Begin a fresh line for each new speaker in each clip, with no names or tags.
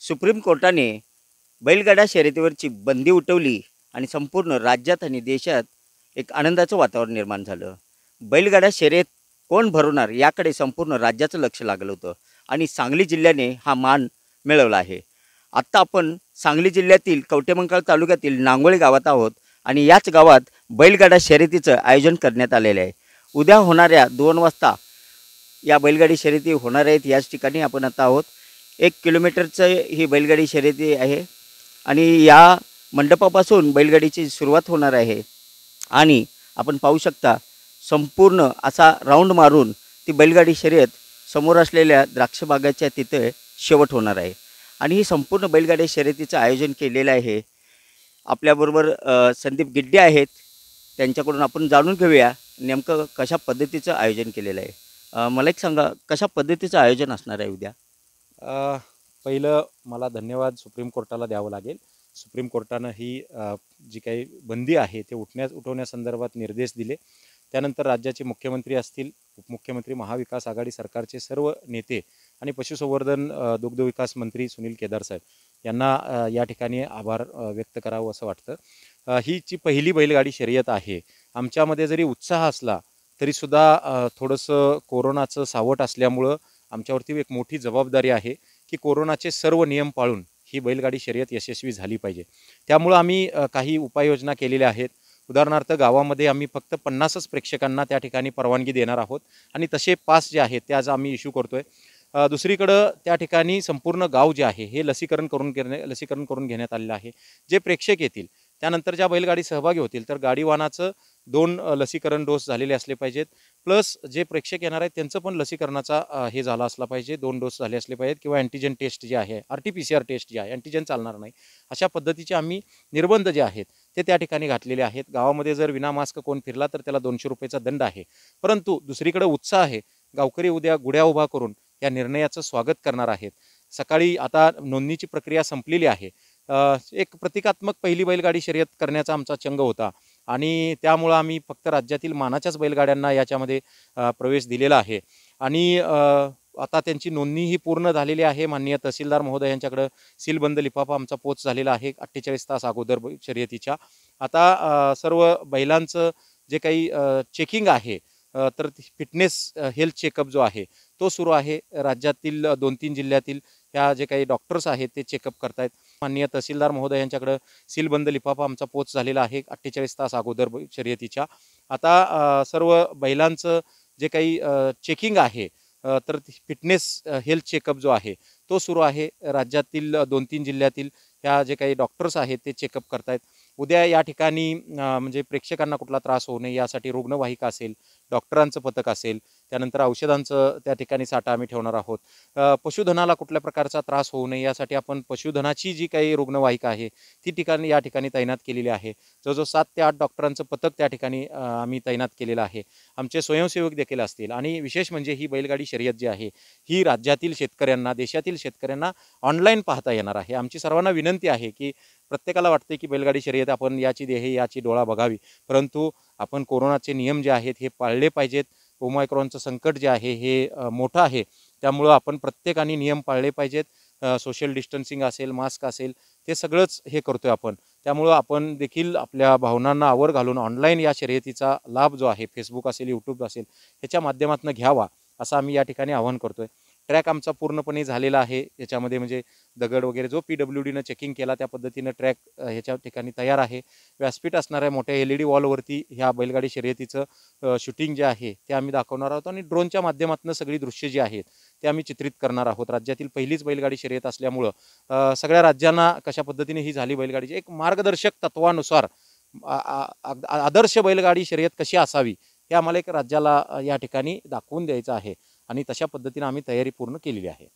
Supreme कोर्टाने बैलगाडा शर्यतीवरची बंदी उठवली आणि संपूर्ण राज्यात आणि देशात एक आनंदाचं वातावरण निर्माण झालं. बैलगाडा शर्यत कोण भरवणार याकडे संपूर्ण राज्याचं लक्ष लागलं होतं आणि सांगली जिल्ह्याने हा मान मिळवला आहे. आत्ता आपण सांगली जिल्ह्यातील कवठेमंकाळ तालुक्यातील नांगोळे गावात आहोत आणि याच गावात बैलगाडा शर्यतीचं आयोजन करण्यात आलेलं आहे. उद्या होणाऱ्या 2 वाजता या बैलगाडी शर्यती होणार आहेत. याच ठिकाणी आपण आता आहोत. 1 किलोमीटरचं ही बैलगाडी शर्यती आहे आणि या मंडपापासून बैलगाडीची सुरुवात होणार आहे आणि आपण पाहू शकता संपूर्ण असा राऊंड मारून ती बैलगाडी शर्यत समोर असलेल्या द्राक्ष बागाच्या तिथे शेवट होणार आहे. आणि ही संपूर्ण बैलगाडी शर्यतीचं आयोजन केलेलं आहे. आपल्याबरोबर संदीप गिड्डे आहेत. त्यांच्याकडून आपण जाणून घेऊया नेमकं कशा पद्धतीचं आयोजन केलेलं आहे. मला एक सांगा, कशा पद्धतीचं आयोजन असणार आहे उद्या?
पहिलं मला धन्यवाद सुप्रीम कोर्टाला द्यावं लागेल. सुप्रीम कोर्टानं ही जी काही बंदी आहे ते उठवण्यासंदर्भात निर्देश दिले. त्यानंतर राज्याचे मुख्यमंत्री असतील, उपमुख्यमंत्री, महाविकास आघाडी सरकारचे सर्व नेते आणि पशुसंवर्धन दुग्धविकास मंत्री सुनील केदार साहेब यांना या ठिकाणी आभार व्यक्त करावं असं वाटतं. ही जी पहिली बैलगाडी शर्यत आहे. आमच्यामध्ये जरी उत्साह असला तरीसुद्धा थोडंसं कोरोनाचं सावट असल्यामुळं आमच्यावरती एक मोठी जबाबदारी आहे की कोरोनाचे सर्व नियम पाळून ही बैलगाडी शर्यत यशस्वी झाली पाहिजे. त्यामुळं आम्ही काही उपाययोजना केलेल्या आहेत. उदाहरणार्थ गावामध्ये आम्ही फक्त 50च प्रेक्षकांना त्या ठिकाणी परवानगी देणार आहोत आणि तसे पास जे आहेत ते आज आम्ही इश्यू करतोय. दुसरीकडं त्या ठिकाणी संपूर्ण गाव जे आहे हे लसीकरण करून घेण्यात आलेलं आहे. जे प्रेक्षक येतील त्यानंतर ज्या बैलगाडी सहभागी होतील तर गाडीवानाचं 2 लसीकरण डोस झालेले असले पाहिजेत. प्लस जे प्रेक्षक येणार आहेत त्यांचं पण लसीकरणाचा हे झाला असला पाहिजे, 2 डोस झाले असले पाहिजेत किंवा अँटीजन टेस्ट जे आहे, RT-PCR टेस्ट जे आहे, अँटीजन चालणार नाही. अशा पद्धतीचे आम्ही निर्बंध जे आहेत ते त्या ठिकाणी घातलेले आहेत. गावामध्ये जर विना मास्क कोण फिरला तर त्याला ₹200चा दंड आहे. परंतु दुसरीकडे उत्साह आहे. गावकरी उद्या गुड्या उभा करून या निर्णयाचं स्वागत करणार आहेत. सकाळी आता नोंदणीची प्रक्रिया संपलेली आहे. एक प्रतिकात्मक पहिली बैलगाडी शर्यत करण्याचा आमचा चंग होता आणि त्यामुळं आम्ही फक्त राज्यातील मानाच्याच बैलगाड्यांना याच्यामध्ये प्रवेश दिलेला आहे आणि आता त्यांची नोंदणीही पूर्ण झालेली आहे. माननीय तहसीलदार महोदय यांच्याकडं सीलबंद लिफाफा आमचा पोच झालेला आहे 48 तास अगोदर शर्यतीच्या. आता सर्व बैलांचं जे काही चेकिंग आहे तर फिटनेस हेल्थ चेकअप जो आहे तो सुरू आहे. राज्यातील 2-3 जिल्ह्यातील ह्या जे काही डॉक्टर्स आहेत ते चेकअप करतायत. माननीय तहसीलदार महोदय यांच्याकडं सीलबंद लिफाफा आमचा पोच झालेला आहे 48 तास अगोदर शर्यतीच्या. आता सर्व बैलांचं जे काही चेकिंग आहे तर फिटनेस हेल्थ चेकअप जो आहे तो सुरू आहे. राज्यातील 2-3 जिल्ह्यातील ह्या जे काही डॉक्टर्स आहेत ते चेकअप करतायत. उद्या या ठिकाणी म्हणजे प्रेक्षकांना कुठला त्रास होऊ नये यासाठी रुग्णवाहिका असेल, डॉक्टरांचं पथक असेल, त्यानंतर औषधांचं त्या ठिकाणी साठा आम्ही ठेवणार आहोत. पशुधनाला कुठल्या प्रकारचा त्रास होऊ नये यासाठी आपण पशुधनाची जी काही रुग्णवाहिका आहे ती या ठिकाणी तैनात केलेली आहे. जवळजवळ 7 ते 8 डॉक्टरांचं पथक त्या ठिकाणी आम्ही तैनात केलेलं आहे. आमचे स्वयंसेवक देखील असतील आणि विशेष म्हणजे ही बैलगाडी शर्यत जी आहे ही राज्यातील शेतकऱ्यांना, देशातील शेतकऱ्यांना ऑनलाईन पाहता येणार आहे. आमची सर्वांना विनंती आहे की प्रत्येकाला वाटते की बैलगाडी शर्यत आपण याची देहे याची डोळा बघावी, परंतु आपण कोरोनाचे नियम जे आहेत हे पाळले पाहिजेत. ओमायक्रॉनचं संकट जे आहे हे मोठं आहे. त्यामुळं आपण प्रत्येकाने नियम पाळले पाहिजेत. सोशल डिस्टन्सिंग असेल, मास्क असेल, ते सगळंच हे करतोय आपण. त्यामुळं आपण देखील आपल्या भावनांना आवर घालून ऑनलाईन या शर्यतीचा लाभ जो आहे फेसबुक असेल, यूट्यूब असेल ह्याच्या माध्यमातून घ्यावा असं आम्ही या ठिकाणी आवाहन करतोय. ट्रॅक आमचा पूर्णपणे झालेला आहे. याच्यामध्ये म्हणजे दगड वगैरे जो PWDनं चेकिंग केला त्या पद्धतीनं ट्रॅक ह्याच्या ठिकाणी तयार आहे. व्यासपीठ असणाऱ्या मोठ्या LED वॉलवरती ह्या बैलगाडी शर्यतीचं शूटिंग जे आहे ते आम्ही दाखवणार आहोत आणि ड्रोनच्या माध्यमातून सगळी दृश्य जी आहेत ते आम्ही चित्रित करणार आहोत. राज्यातील पहिलीच बैलगाडी शर्यत असल्यामुळं सगळ्या राज्यांना कशा पद्धतीने ही झाली बैलगाडीची एक मार्गदर्शक तत्वानुसार आदर्श बैलगाडी शर्यत कशी असावी हे आम्हाला एक राज्याला या ठिकाणी दाखवून द्यायचं आहे आणि तशा पद्धतीने आम्ही तयारी पूर्ण केलेली आहे.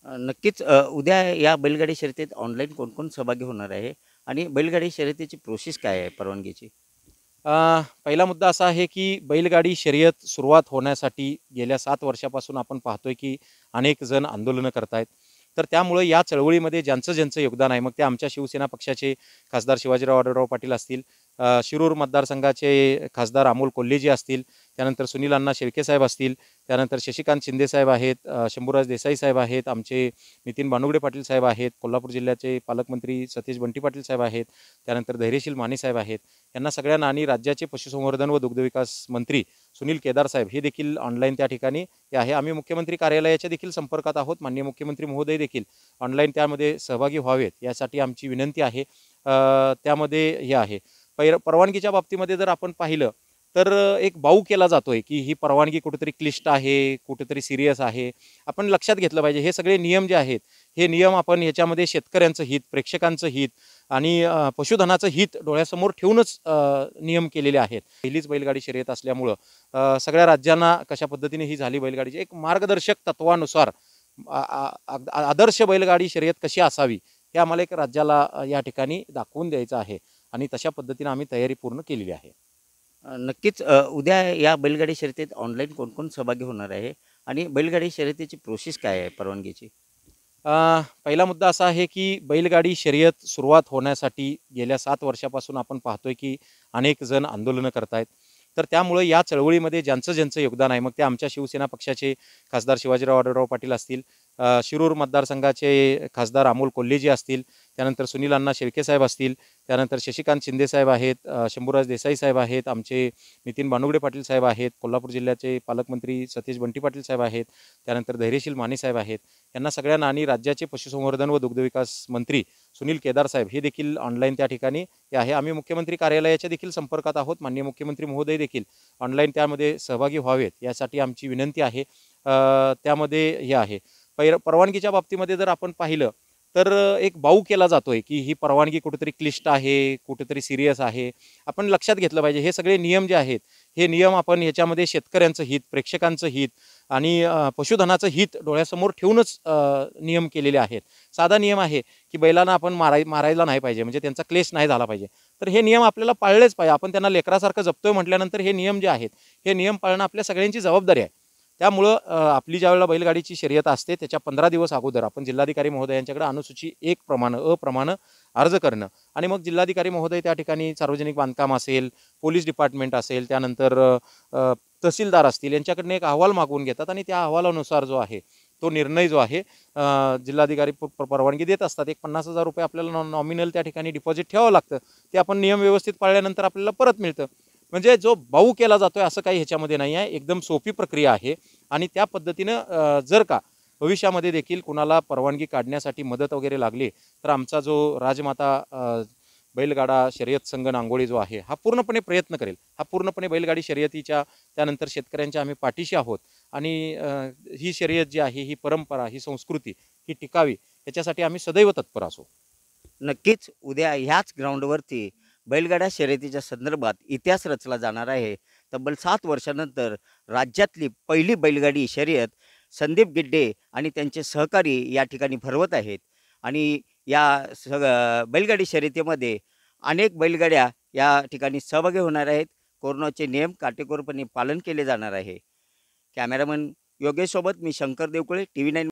नक्कीच उद्या या बैलगाडी शर्यतीत ऑनलाईन कोण कोण सहभागी होणार आहे आणि बैलगाडी शर्यतीची प्रोसेस काय आहे परवानगीची?
पहिला मुद्दा असा आहे की बैलगाडी शर्यत सुरुवात होण्यासाठी गेल्या 7 वर्षापासून आपण पाहतोय की अनेक जण आंदोलनं करतायत. तर त्यामुळे या चळवळीमध्ये ज्यांचं योगदान आहे, मग ते आमच्या शिवसेना पक्षाचे खासदार शिवाजीराव आढळराव पाटील असतील, शिरूर मतदारसंघाचे खासदार अमोल कोल्हेजी असतील त्यानंतर सुनील अण्णा शेळके साहेब असतील, त्यानंतर शशिकांत शिंदे साहेब आहेत, शंभूराज देसाई साहेब आहेत, आमचे नितीन बानुगडे पाटील साहेब आहेत, कोल्हापूर जिल्ह्याचे पालकमंत्री सतीश बंटी पाटील साहेब आहेत, त्यानंतर धैर्यशील माने साहेब आहेत. यांना सगळ्यांना आणि राज्याचे पशुसंवर्धन व दुग्धविकास मंत्री सुनील केदार साहेब हे देखील ऑनलाईन त्या ठिकाणी हे आहे. आम्ही मुख्यमंत्री कार्यालयाच्या देखील संपर्कात आहोत. माननीय मुख्यमंत्री महोदय देखील ऑनलाईन त्यामध्ये सहभागी व्हावेत यासाठी आमची विनंती आहे. त्यामध्ये हे आहे. परवानगीच्या बाबतीमध्ये जर आपण पाहिलं तर एक बाऊ केला जातोय की ही परवानगी कुठेतरी क्लिष्ट आहे, कुठेतरी सिरियस आहे. आपण लक्षात घेतलं पाहिजे हे सगळे नियम जे आहेत हे नियम आपण याच्यामध्ये शेतकऱ्यांचं हित, प्रेक्षकांचं हित आणि पशुधनाचं हित डोळ्यासमोर ठेवूनच नियम केलेले आहेत. पहिलीच बैलगाडी शर्यत असल्यामुळं सगळ्या राज्यांना कशा पद्धतीने ही झाली बैलगाडीची एक मार्गदर्शक तत्वानुसार आदर्श बैलगाडी शर्यत कशी असावी हे आम्हाला एक राज्याला या ठिकाणी दाखवून द्यायचं आहे आणि तशा पद्धतीने आम्ही तयारी पूर्ण केलेली आहे.
नक्कीच उद्या या बैलगाडी शर्यतीत ऑनलाईन कोण कोण सहभागी होणार आहे आणि बैलगाडी शर्यतीची प्रोसेस काय आहे परवानगीची?
पहिला मुद्दा असा आहे की बैलगाडी शर्यत सुरुवात होण्यासाठी गेल्या 7 वर्षापासून आपण पाहतोय की अनेक जण आंदोलनं करतायत. तर त्यामुळे या चळवळीमध्ये ज्यांचं योगदान आहे, मग ते आमच्या शिवसेना पक्षाचे खासदार शिवाजीराव आढळराव पाटील असतील, शिरूर मतदारसंघाचे खासदार अमोल कोल्हेजी असतील, त्यानंतर सुनील अण्णा शेळके साहेब असतील, त्यानंतर शशिकांत शिंदे साहेब आहेत, शंभूराज देसाई साहेब आहेत, आमचे नितीन बानुगडे पाटील साहेब आहेत, कोल्हापूर जिल्ह्याचे पालकमंत्री सतीश बंटी पाटील साहेब आहेत, त्यानंतर धैर्यशील माने साहेब आहेत. यांना सगळ्यांना आणि राज्याचे पशुसंवर्धन व दुग्धविकास मंत्री सुनील केदार साहेब हे देखील ऑनलाईन त्या ठिकाणी हे आहे. आम्ही मुख्यमंत्री कार्यालयाच्या देखील संपर्कात आहोत. माननीय मुख्यमंत्री महोदय देखील ऑनलाईन त्यामध्ये सहभागी व्हावेत यासाठी आमची विनंती आहे. त्यामध्ये हे आहे. परवानगीच्या बाबतीमध्ये जर आपण पाहिलं तर एक बाऊ केला जातोय की ही परवानगी कुठेतरी क्लिष्ट आहे, कुठेतरी सिरियस आहे. आपण लक्षात घेतलं पाहिजे हे सगळे नियम जे आहेत हे नियम आपण याच्यामध्ये शेतकऱ्यांचं हित, प्रेक्षकांचं हित आणि पशुधनाचं हित डोळ्यासमोर ठेवूनच नियम केलेले आहेत. साधा नियम आहे की बैलांना आपण मारायला नाही पाहिजे, म्हणजे त्यांचा क्लेश नाही झाला पाहिजे. तर हे नियम आपल्याला पाळलेच पाहिजे. आपण त्यांना लेकरासारखं जपतोय म्हटल्यानंतर हे नियम जे आहेत हे नियम पाळणं आपल्या सगळ्यांची जबाबदारी आहे. त्यामुळं आपली ज्यावेळेला बैलगाडीची शर्यत असते त्याच्या 15 दिवस अगोदर आपण जिल्हाधिकारी महोदयांच्याकडे अनुसूची 1 अप्रमाणे अर्ज करणं आणि मग जिल्हाधिकारी महोदय त्या ठिकाणी सार्वजनिक बांधकाम असेल, पोलीस डिपार्टमेंट असेल, त्यानंतर तहसीलदार असतील यांच्याकडनं एक अहवाल मागवून घेतात आणि त्या अहवालानुसार जो आहे तो निर्णय जो आहे जिल्हाधिकारी परवानगी देत असतात. एक 50,000 रुपये आपल्याला नॉमिनल त्या ठिकाणी डिपॉझिट ठेवावं लागतं. ते आपण नियम व्यवस्थित पाळल्यानंतर आपल्याला परत मिळतं. म्हणजे जो बाऊ केला जातोय असं काही ह्याच्यामध्ये नाही आहे. एकदम सोपी प्रक्रिया आहे आणि त्या पद्धतीनं जर का भविष्यामध्ये देखील कुणाला परवानगी काढण्यासाठी मदत वगैरे लागली तर आमचा जो राजमाता बैलगाडा शर्यत संघ नांगोळी जो आहे हा पूर्णपणे प्रयत्न करेल. हा पूर्णपणे बैलगाडी शर्यतीच्या त्यानंतर शेतकऱ्यांच्या आम्ही पाठीशी आहोत आणि ही शर्यत जी आहे, ही परंपरा, ही संस्कृती ही टिकावी याच्यासाठी आम्ही सदैव तत्पर असू.
नक्कीच उद्या ह्याच ग्राउंडवरती बैलगाडा शर्यतीच्या संदर्भात इतिहास रचला जाणार आहे. तब्बल 7 वर्षानंतर राज्यातली पहिली बैलगाडी शर्यत संदीप गिड्डे आणि त्यांचे सहकारी या ठिकाणी भरवत आहेत आणि या बैलगाडी शर्यतीमध्ये अनेक बैलगाड्या या ठिकाणी सहभागी होणार आहेत. कोरोनाचे नियम काटेकोरपणे पालन केले जाणार आहे. कॅमेरामन योगेश सोबत मी शंकर देवकुळे, TV9.